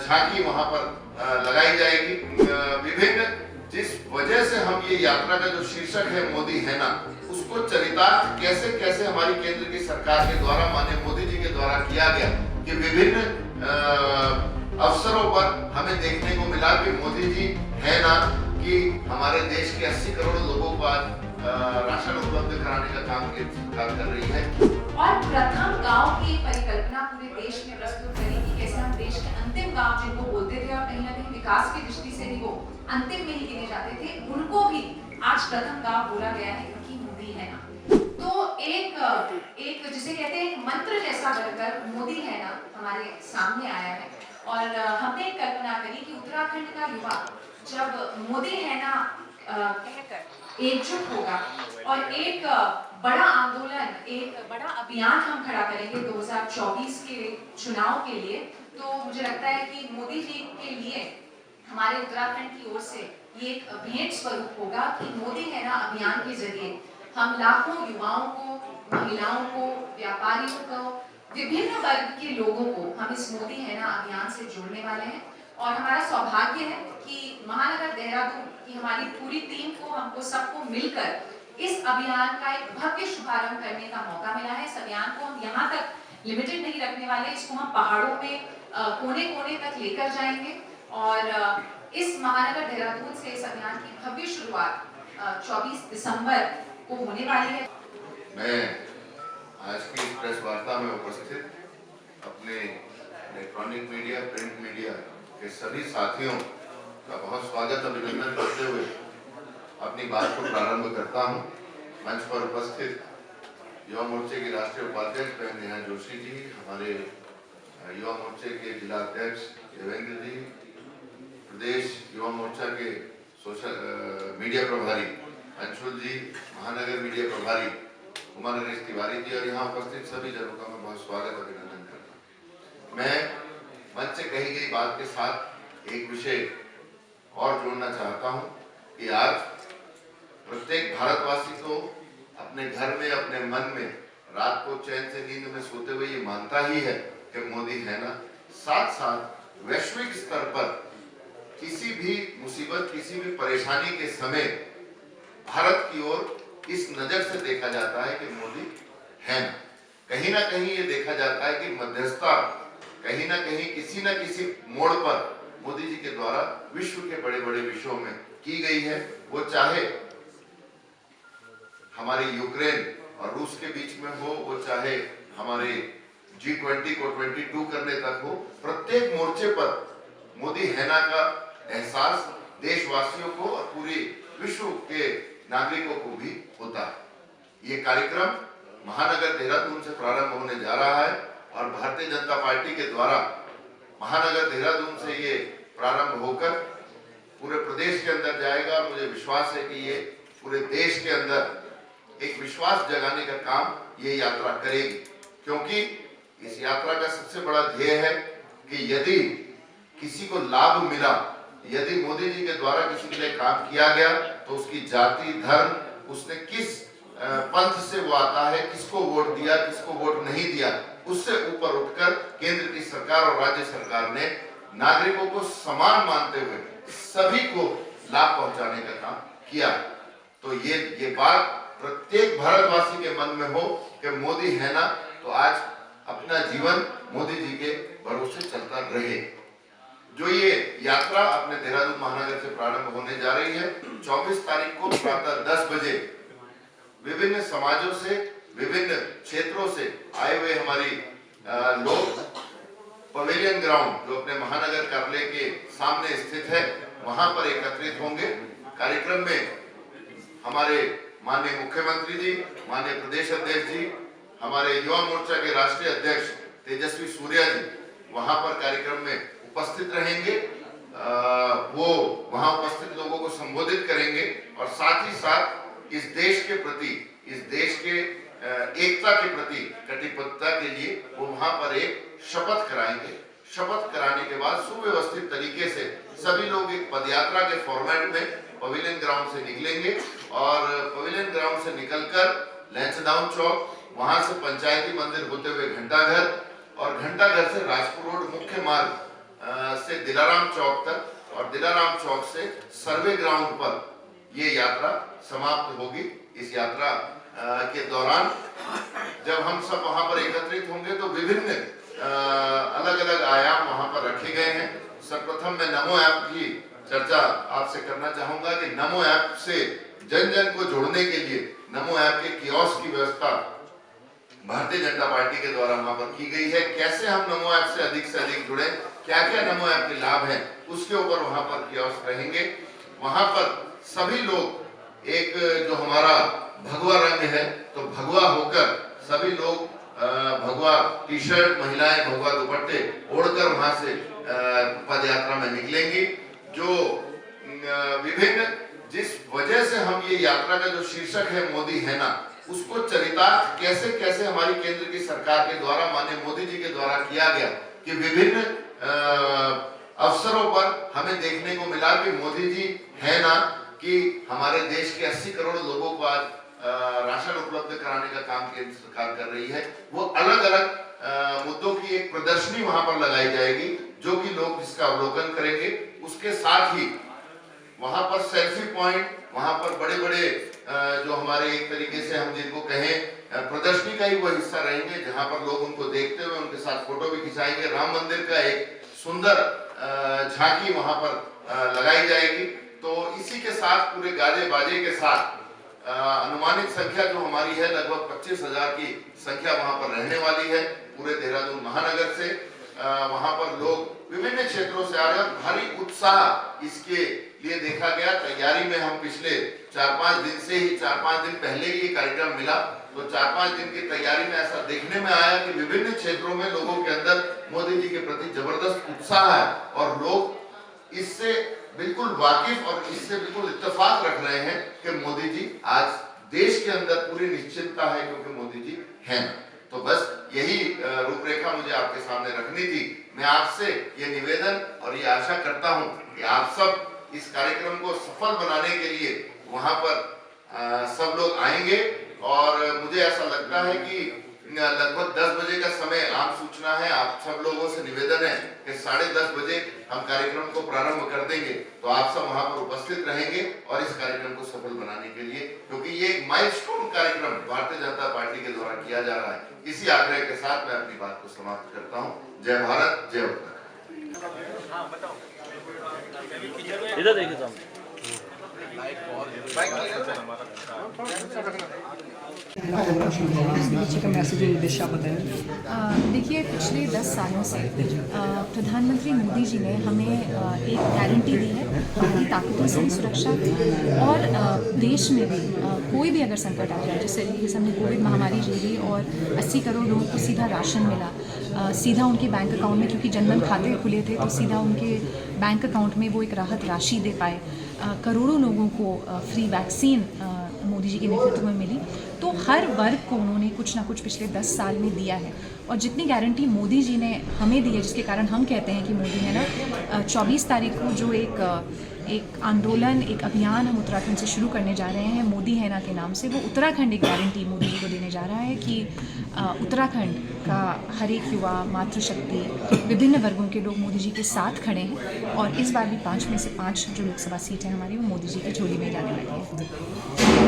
झांकी वहां पर लगाई जाएगी। विभिन्न जिस वजह से हम ये यात्रा का जो शीर्षक है मोदी है ना, उसको चरितार्थ कैसे कैसे हमारी केंद्र की सरकार के द्वारा, माननीय मोदी जी के द्वारा किया गया कि विभिन्न अवसरों पर हमें देखने को मिला कि मोदी जी है ना कि हमारे देश के 80 करोड़ लोगों को आज राशन उपलब्ध कराने का काम केंद्र सरकार कर रही है। और प्रथम गांव की परिकल्पना पूरे देश में प्रस्तुत करी कि कैसे हम देश के अंतिम गांव जिनको बोलते थे और कहीं ना कहीं विकास की दृष्टि से भी वो अंतिम में ही गिने जाते थे, उनको भी आज प्रथम गांव बोला गया है क्योंकि मोदी है ना। तो एक जिसे कहते हैं एक मंत्र जैसा बनकर मोदी है ना हमारे सामने आया है। और हमने एक कल्पना करी कि उत्तराखंड का युवा जब मोदी है ना कहकर एकजुट होगा और एक बड़ा आंदोलन, एक बड़ा अभियान हम खड़ा करेंगे 2024 के चुनाव के लिए, तो मुझे लगता है कि मोदी जी के लिए हमारे उत्तराखंड की ओर से ये एक भेंट स्वरूप होगा कि मोदी है ना अभियान के जरिए हम लाखों युवाओं को, महिलाओं को, व्यापारियों को, विभिन्न वर्ग के लोगों को हम इस मोदी है ना अभियान से जोड़ने वाले हैं। और हमारा सौभाग्य है कि महानगर देहरादून की हमारी पूरी टीम को, हमको सबको मिलकर इस अभियान का एक भव्य शुभारंभ करने का मौका मिला है। इस अभियान को हम यहाँ तक लिमिटेड नहीं रखने वाले, इसको हम पहाड़ों में कोने कोने तक लेकर जाएंगे और इस महानगर देहरादून से इस अभियान की भव्य शुरुआत 24 दिसंबर को होने वाली है। मैं आज की प्रेस वार्ता में उपस्थित अपने इलेक्ट्रॉनिक मीडिया, प्रिंट मीडिया के सभी साथियों का बहुत स्वागत, अभिनंदन करते हुए अपनी बात को प्रारंभ करता हूं। मंच पर उपस्थित युवा मोर्चे की राष्ट्रीय उपाध्यक्ष बहन नेहा जोशी जी, हमारे युवा मोर्चे के जिला अध्यक्ष देवेंद्र जी, प्रदेश युवा मोर्चा के सोशल मीडिया प्रभारी अंशुल जी, महानगर मीडिया प्रभारी उमा नरेश तिवारी जी और यहाँ उपस्थित सभी जनों का मैं बहुत स्वागत, अभिनंदन करता हूँ। मैं मंच से कही गई बात के साथ एक विषय और जोड़ना चाहता हूँ कि आज प्रत्येक भारतवासी को अपने घर में, अपने मन में रात को चैन से नींद में सोते हुए ये मानता ही है कि मोदी है ना। साथ साथ वैश्विक स्तर पर किसी भी मुसीबत, किसी भी परेशानी के समय भारत की ओर इस नजर से देखा जाता है कि मोदी है ना। कहीं ना कहीं ये देखा जाता है कि मध्यस्थता कहीं ना कहीं किसी न किसी मोड़ पर मोदी जी के द्वारा विश्व के बड़े बड़े विषयों में की गई है। वो चाहे हमारे यूक्रेन और रूस के बीच में हो, वो चाहे हमारे G20 को 22 करने तक हो, प्रत्येक मोर्चे पर मोदी है ना का एहसास देशवासियों को और पूरे विश्व के नागरिकों को भी होता है। ये कार्यक्रम महानगर देहरादून से प्रारंभ होने जा रहा है और भारतीय जनता पार्टी के द्वारा महानगर देहरादून से ये प्रारंभ होकर पूरे प्रदेश के अंदर जाएगा। मुझे विश्वास है कि ये पूरे देश के अंदर एक विश्वास जगाने का काम ये यात्रा करेगी, क्योंकि इस यात्रा का सबसे बड़ा ध्येय है कि यदि किसी को लाभ मिला, यदि मोदी जी के द्वारा किसी के लिए काम किया गया, तो उसकी जाति, धर्म, उसने किस पंथ से वो आता है, किसको वोट दिया, किसको वोट नहीं दिया, उससे ऊपर उठकर केंद्र की सरकार और राज्य सरकार ने नागरिकों को समान मानते हुए सभी को लाभ पहुंचाने का काम किया। तो ये बात प्रत्येक भारतवासी के मन में हो कि मोदी है ना, तो आज अपना जीवन मोदी जी के भरोसे चलता रहे। जो ये यात्रा अपने देहरादून महानगर से प्रारंभ होने जा रही है, 24 तारीख को प्रातः 10 बजे विभिन्न समाजों से, विभिन्न क्षेत्रों से आए हुए हमारी लोग पवेलियन ग्राउंड जो अपने महानगर कार्यालय के सामने स्थित है, वहां पर एकत्रित होंगे। कार्यक्रम में हमारे माननीय मुख्यमंत्री जी, माननीय प्रदेश अध्यक्ष जी, हमारे युवा मोर्चा के राष्ट्रीय अध्यक्ष तेजस्वी सूर्या जी वहां पर कार्यक्रम में उपस्थित रहेंगे। वो वहां उपस्थित लोगों को संबोधित करेंगे और साथ ही साथ इस देश के प्रति, इस देश के एकता के प्रति कटिबद्धता के लिए वो वहां पर एक शपथ कराएंगे। शपथ कराने के बाद सुव्यवस्थित तरीके से सभी लोग एक पदयात्रा के फॉर्मेट में पवेलियन ग्राउंड से निकलेंगे और पवेलियन ग्राउंड से निकलकर लैंसडाउन चौक, वहां से पंचायती मंदिर होते हुए घंटाघर और घंटाघर से राजपुर रोड मुख्य मार्ग से दिलाराम चौक तक और दिलाराम चौक से सर्वे ग्राउंड पर ये यात्रा समाप्त होगी। इस यात्रा के दौरान जब हम सब वहां पर एकत्रित होंगे तो विभिन्न अलग अलग आयाम वहां पर रखे गए हैं। सर्वप्रथम मैं नमो ऐप की चर्चा आपसे करना चाहूंगा कि नमो ऐप से जन जन को जोड़ने के लिए नमो ऐप के कियोस्क की व्यवस्था भारतीय जनता पार्टी के द्वारा वहां पर की गई है। कैसे हम नमो ऐप से अधिक जुड़े, क्या क्या नमो ऐप के लाभ हैं, उसके ऊपर वहां पर कियोस्क रहेंगे। वहां पर सभी लोग एक जो हमारा भगवा रंग है तो भगवा होकर सभी लोग भगवा टी शर्ट, महिलाएं भगवा दुपट्टे ओढ़कर वहां से पद यात्रा में निकलेंगी। जो विभिन्न जिस वजह से हम ये यात्रा का जो शीर्षक है मोदी है ना, उसको चरितार्थ कैसे कैसे हमारी केंद्र की सरकार के द्वारा माननीय मोदी जी के द्वारा किया गया कि विभिन्न अवसरों पर हमें देखने को मिला कि मोदी जी है ना कि हमारे देश के 80 करोड़ लोगों को आज राशन उपलब्ध कराने का काम केंद्र सरकार कर रही है। वो अलग अलग मुद्दों की एक प्रदर्शनी वहां पर लगाई जाएगी जो कि लोग जिसका अवलोकन करेंगे। उसके साथ ही वहां पर सेल्फी पॉइंट, वहां पर बड़े बड़े जो हमारे एक तरीके से हम जिनको कहें प्रदर्शनी का ही वो हिस्सा रहेंगे जहां पर लोग उनको देखते हुए उनके साथ फोटो भी खिंचाएंगे। राम मंदिर का एक सुंदर झांकी वहां पर लगाई जाएगी। तो इसी के साथ पूरे गाजे बाजे के साथ अनुमानित संख्या जो हमारी है लगभग 25,000 की संख्या वहां पर रहने वाली है पूरे देहरादून महानगर से। वहां पर लोग विभिन्न क्षेत्रों से आ रहे हैं। भारी उत्साह इसके लिए देखा गया। तैयारी में हम पिछले 4-5 दिन से ही 4-5 दिन पहले ही ये कार्यक्रम मिला तो 4-5 दिन की तैयारी में ऐसा देखने में आया कि विभिन्न क्षेत्रों में लोगों के अंदर मोदी जी के प्रति जबरदस्त उत्साह है और लोग इससे बिल्कुल वाकिफ और इससे बिल्कुल इत्तेफाक रख रहे हैं कि मोदी जी आज देश के अंदर पूरी निश्चिंतता है क्योंकि मोदी जी हैं। तो बस यही रूपरेखा मुझे आपके सामने रखनी थी। मैं आपसे ये निवेदन और ये आशा करता हूं कि आप सब इस कार्यक्रम को सफल बनाने के लिए वहां पर सब लोग आएंगे और मुझे ऐसा लगता है कि लगभग 10 बजे का समय आम सूचना है। आप सब लोगों से निवेदन है कि 10:30 बजे हम कार्यक्रम को प्रारंभ कर देंगे तो आप सब वहां पर उपस्थित रहेंगे और इस कार्यक्रम को सफल बनाने के लिए, क्योंकि ये एक माइलस्टोन कार्यक्रम भारतीय जनता पार्टी के द्वारा किया जा रहा है। इसी आग्रह के साथ मैं अपनी बात को समाप्त करता हूँ। जय भारत, जय उत्तराखंड। इधर देखिए सामने। देखिए, पिछले 10 सालों से प्रधानमंत्री मोदी जी ने हमें एक गारंटी दी है हमारी ताकतों से सुरक्षा और देश में भी कोई भी अगर संकट आ जाए, जिससे हमने कोविड महामारी झेली और 80 करोड़ लोगों को सीधा राशन मिला सीधा उनके बैंक अकाउंट में, क्योंकि जनधन खाते खुले थे तो सीधा उनके बैंक अकाउंट में वो एक राहत राशि दे पाए। करोड़ों लोगों को फ्री वैक्सीन मोदी जी के नेतृत्व में मिली। तो हर वर्ग को उन्होंने कुछ ना कुछ पिछले 10 साल में दिया है और जितनी गारंटी मोदी जी ने हमें दी है, जिसके कारण हम कहते हैं कि मोदी है ना, 24 तारीख को जो एक आंदोलन, एक अभियान हम उत्तराखंड से शुरू करने जा रहे हैं मोदी है ना के नाम से, वो उत्तराखंड एक गारंटी मोदी जी को देने जा रहा है कि उत्तराखंड का हर एक युवा, मातृशक्ति, विभिन्न वर्गों के लोग मोदी जी के साथ खड़े हैं और इस बार भी 5 में से 5 जो लोकसभा सीट है हमारी वो मोदी जी की झोली में जाने वाली है।